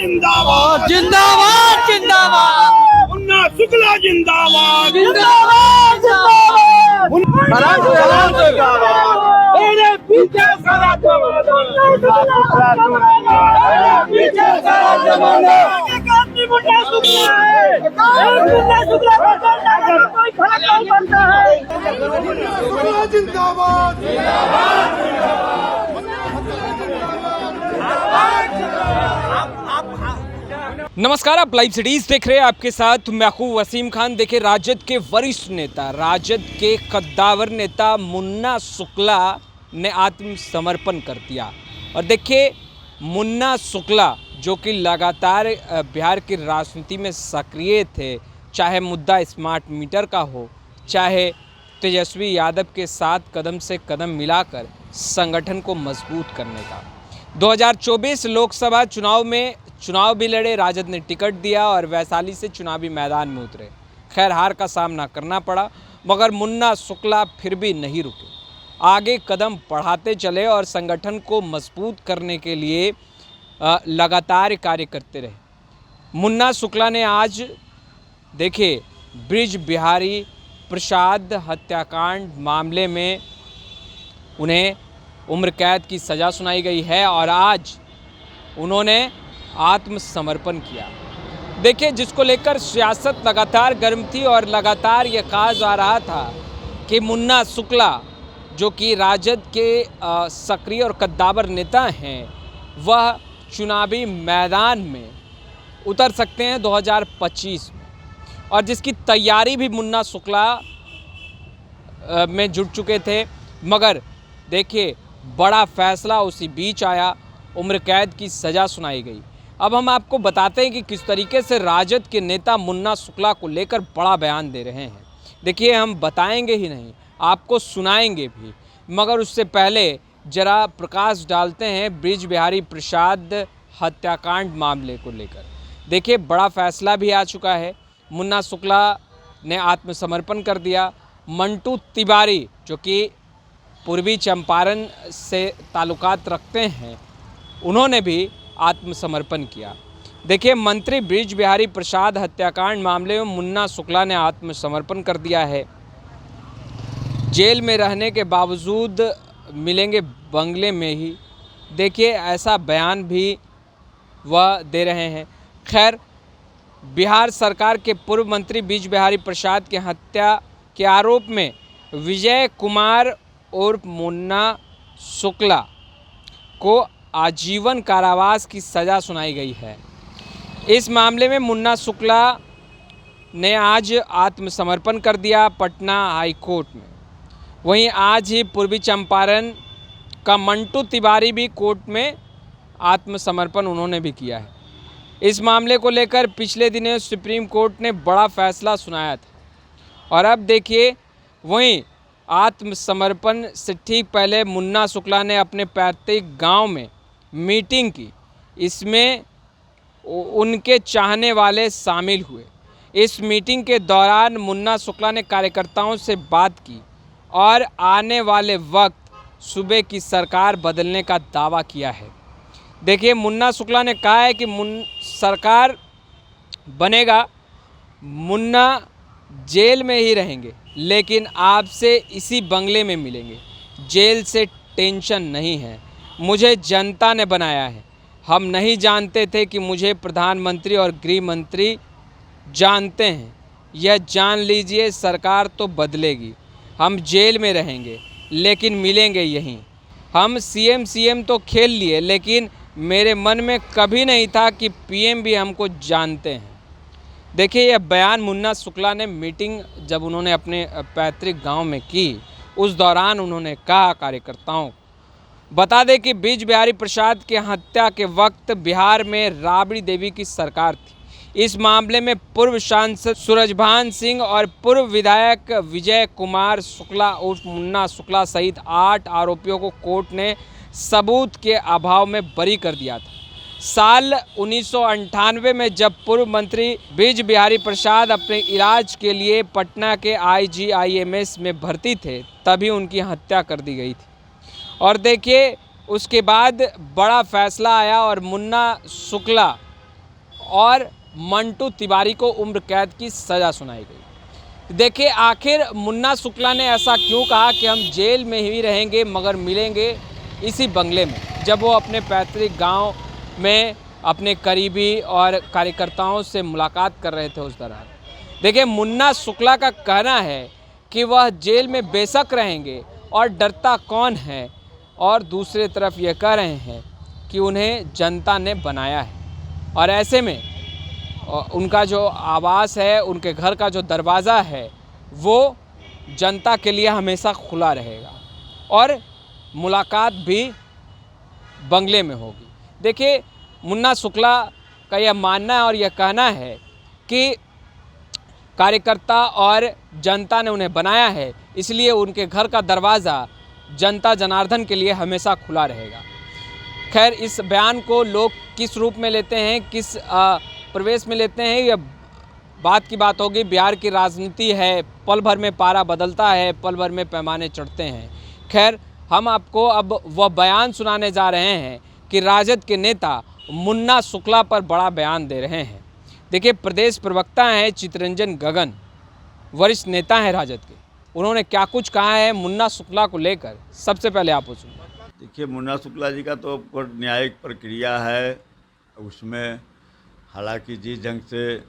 जिंदाबाद जिंदाबाद जिंदाबाद मुन्ना शुक्ला जिंदाबाद जिंदाबाद मेरे पीछे सारा जिंदाबाद नमस्कार, आप लाइव सिटीज देख रहे हैं। आपके साथ मैं हूं वसीम खान। देखिए, राजद के वरिष्ठ नेता, राजद के कद्दावर नेता मुन्ना शुक्ला ने आत्मसमर्पण कर दिया। और देखिए, मुन्ना शुक्ला जो कि लगातार बिहार की राजनीति में सक्रिय थे, चाहे मुद्दा स्मार्ट मीटर का हो, चाहे तेजस्वी यादव के साथ कदम से कदम मिलाकर संगठन को मजबूत करने का। 2024 लोकसभा चुनाव में चुनाव भी लड़े, राजद ने टिकट दिया और वैशाली से चुनावी मैदान में उतरे। खैर, हार का सामना करना पड़ा, मगर मुन्ना शुक्ला फिर भी नहीं रुके, आगे कदम बढ़ाते चले और संगठन को मजबूत करने के लिए लगातार कार्य करते रहे। मुन्ना शुक्ला ने आज देखिए, ब्रिज बिहारी प्रसाद हत्याकांड मामले में उन्हें उम्र कैद की सज़ा सुनाई गई है और आज उन्होंने आत्मसमर्पण किया। देखिए, जिसको लेकर सियासत लगातार गर्म थी और लगातार ये कहा जा रहा था कि मुन्ना शुक्ला जो कि राजद के सक्रिय और कद्दावर नेता हैं, वह चुनावी मैदान में उतर सकते हैं 2025 में, और जिसकी तैयारी भी मुन्ना शुक्ला में जुट चुके थे। मगर देखिए, बड़ा फैसला उसी बीच आया, उम्र कैद की सज़ा सुनाई गई। अब हम आपको बताते हैं कि किस तरीके से राजद के नेता मुन्ना शुक्ला को लेकर बड़ा बयान दे रहे हैं। देखिए, हम बताएंगे ही नहीं, आपको सुनाएंगे भी, मगर उससे पहले जरा प्रकाश डालते हैं ब्रिज बिहारी प्रसाद हत्याकांड मामले को लेकर। देखिए, बड़ा फैसला भी आ चुका है। मुन्ना शुक्ला ने आत्मसमर्पण कर दिया। मंटू तिवारी जो कि पूर्वी चंपारण से ताल्लुकात रखते हैं, उन्होंने भी आत्मसमर्पण किया। देखिए, मंत्री ब्रिज बिहारी प्रसाद हत्याकांड मामले में मुन्ना शुक्ला ने आत्मसमर्पण कर दिया है। जेल में रहने के बावजूद मिलेंगे बंगले में ही, देखिए ऐसा बयान भी वह दे रहे हैं। खैर, बिहार सरकार के पूर्व मंत्री ब्रिज बिहारी प्रसाद की हत्या के आरोप में विजय कुमार उर्फ मुन्ना शुक्ला को आजीवन कारावास की सज़ा सुनाई गई है। इस मामले में मुन्ना शुक्ला ने आज आत्मसमर्पण कर दिया पटना हाई कोर्ट में। वहीं आज ही पूर्वी चंपारण का मंटू तिवारी भी कोर्ट में आत्मसमर्पण उन्होंने भी किया है। इस मामले को लेकर पिछले दिनों सुप्रीम कोर्ट ने बड़ा फैसला सुनाया था। और अब देखिए, वहीं आत्मसमर्पण से ठीक पहले मुन्ना शुक्ला ने अपने पैतृक गांव में मीटिंग की। इसमें उनके चाहने वाले शामिल हुए। इस मीटिंग के दौरान मुन्ना शुक्ला ने कार्यकर्ताओं से बात की और आने वाले वक्त सूबे की सरकार बदलने का दावा किया है। देखिए, मुन्ना शुक्ला ने कहा है कि सरकार बनेगा, मुन्ना जेल में ही रहेंगे, लेकिन आपसे इसी बंगले में मिलेंगे। जेल से टेंशन नहीं है, मुझे जनता ने बनाया है। हम नहीं जानते थे कि मुझे प्रधानमंत्री और गृह मंत्री जानते हैं। यह जान लीजिए, सरकार तो बदलेगी। हम जेल में रहेंगे, लेकिन मिलेंगे यहीं। हम सीएम तो खेल लिए, लेकिन मेरे मन में कभी नहीं था कि पीएम भी हमको जानते हैं। देखिए, यह बयान मुन्ना शुक्ला ने मीटिंग जब उन्होंने अपने पैतृक गांव में की, उस दौरान उन्होंने कहा कार्यकर्ताओं। बता दें कि ब्रिज बिहारी प्रसाद की हत्या के वक्त बिहार में राबड़ी देवी की सरकार थी। इस मामले में पूर्व सांसद सूरजभान सिंह और पूर्व विधायक विजय कुमार शुक्ला उर्फ मुन्ना शुक्ला सहित 8 आरोपियों को कोर्ट ने सबूत के अभाव में बरी कर दिया था। साल 1998 में जब पूर्व मंत्री ब्रिज बिहारी प्रसाद अपने इलाज के लिए पटना के IGIMS में भर्ती थे, तभी उनकी हत्या कर दी गई थी। और देखिए, उसके बाद बड़ा फैसला आया और मुन्ना शुक्ला और मंटू तिवारी को उम्र कैद की सज़ा सुनाई गई। देखिए आखिर मुन्ना शुक्ला ने ऐसा क्यों कहा कि हम जेल में ही रहेंगे मगर मिलेंगे इसी बंगले में, जब वो अपने पैतृक गांव में अपने करीबी और कार्यकर्ताओं से मुलाकात कर रहे थे उस दौरान। देखिए मुन्ना शुक्ला का कहना है कि वह जेल में बेशक रहेंगे और डरता कौन है, और दूसरी तरफ ये कह रहे हैं कि उन्हें जनता ने बनाया है और ऐसे में उनका जो आवास है, उनके घर का जो दरवाज़ा है वो जनता के लिए हमेशा खुला रहेगा और मुलाकात भी बंगले में होगी। देखिए मुन्ना शुक्ला का यह मानना है और यह कहना है कि कार्यकर्ता और जनता ने उन्हें बनाया है, इसलिए उनके घर का दरवाज़ा जनता जनार्दन के लिए हमेशा खुला रहेगा। खैर इस बयान को लोग किस रूप में लेते हैं, किस प्रवेश में लेते हैं, यह बात की बात होगी। बिहार की राजनीति है, पल भर में पारा बदलता है, पल भर में पैमाने चढ़ते हैं। खैर हम आपको अब वह बयान सुनाने जा रहे हैं कि राजद के नेता मुन्ना शुक्ला पर बड़ा बयान दे रहे हैं। देखिए प्रदेश प्रवक्ता हैं चितरंजन गगन, वरिष्ठ नेता हैं राजद के, उन्होंने क्या कुछ कहा है मुन्ना शुक्ला को लेकर, सबसे पहले आप सुनिए। देखिए मुन्ना शुक्ला जी का तो न्यायिक प्रक्रिया है, उसमें हालांकि जिस ढंग से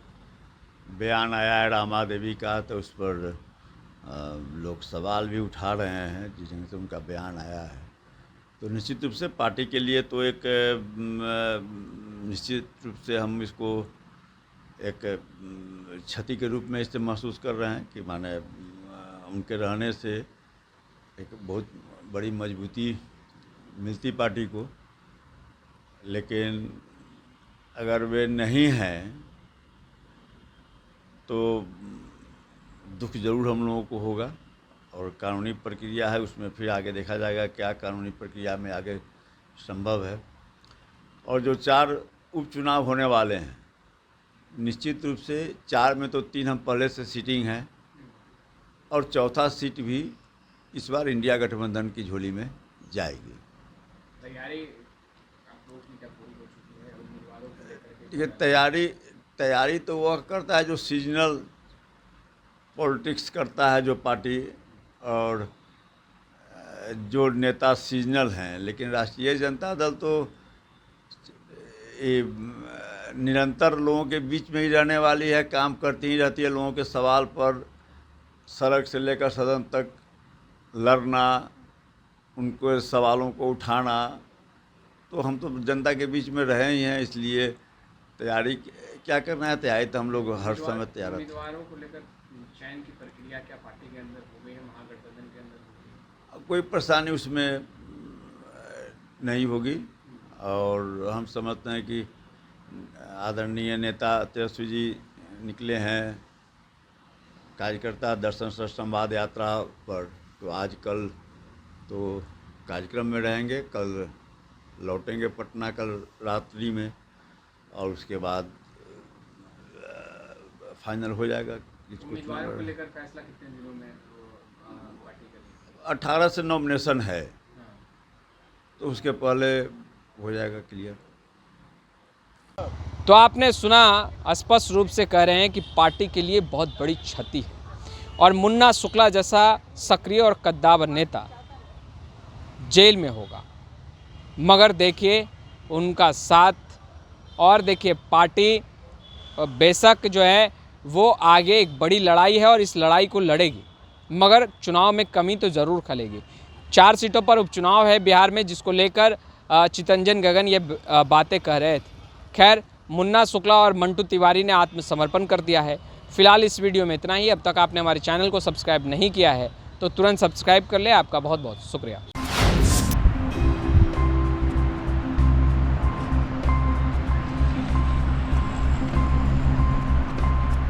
बयान आया है रामा देवी का, तो उस पर लोग सवाल भी उठा रहे हैं जिस ढंग से उनका बयान आया है। तो निश्चित रूप से पार्टी के लिए तो एक निश्चित रूप से हम इसको एक क्षति के रूप में इससे महसूस कर रहे हैं कि माने उनके रहने से एक बहुत बड़ी मजबूती मिलती पार्टी को, लेकिन अगर वे नहीं हैं तो दुख ज़रूर हम लोगों को होगा और कानूनी प्रक्रिया है, उसमें फिर आगे देखा जाएगा क्या कानूनी प्रक्रिया में आगे संभव है। और जो 4 उपचुनाव होने वाले हैं, निश्चित रूप से 4 में तो 3 हम पहले से सीटिंग हैं और चौथा सीट भी इस बार इंडिया गठबंधन की झोली में जाएगी। तैयारी तो वह करता है जो सीजनल पॉलिटिक्स करता है जो पार्टी, और जो नेता सीजनल हैं, लेकिन राष्ट्रीय जनता दल तो निरंतर लोगों के बीच में ही रहने वाली है, काम करती ही रहती है। लोगों के सवाल पर सड़क से लेकर सदन तक लड़ना, उनको सवालों को उठाना, तो हम तो जनता के बीच में रहे ही हैं, इसलिए तैयारी क्या करना है, तैयारी तो हम लोग हर समय तैयार रहते हैं। उम्मीदवारों को लेकर चयन की प्रक्रिया क्या पार्टी के अंदर हो गई है, महागठबंधन के अंदर हो गई? कोई परेशानी उसमें नहीं होगी और हम समझते हैं कि आदरणीय नेता तेजस्वी जी निकले हैं कार्यकर्ता दर्शन सर संवाद यात्रा पर, तो आज कल तो कार्यक्रम में रहेंगे, कल लौटेंगे पटना कल रात्रि में और उसके बाद फाइनल हो जाएगा। उम्मीदवारों को लेकर फैसला कितने दिनों में पार्टी करेगी? 18 से नॉमिनेशन है, तो उसके पहले हो जाएगा क्लियर। तो आपने सुना, स्पष्ट रूप से कह रहे हैं कि पार्टी के लिए बहुत बड़ी क्षति है और मुन्ना शुक्ला जैसा सक्रिय और कद्दावर नेता जेल में होगा, मगर देखिए उनका साथ, और देखिए पार्टी बेशक जो है वो आगे एक बड़ी लड़ाई है और इस लड़ाई को लड़ेगी, मगर चुनाव में कमी तो ज़रूर खलेगी। 4 सीटों पर उपचुनाव है बिहार में, जिसको लेकर चितरंजन गगन ये बातें कह रहे थे। खैर मुन्ना शुक्ला और मंटू तिवारी ने आत्मसमर्पण कर दिया है। फिलहाल इस वीडियो में इतना ही। अब तक आपने हमारे चैनल को सब्सक्राइब नहीं किया है तो तुरंत सब्सक्राइब कर ले। आपका बहुत बहुत शुक्रिया।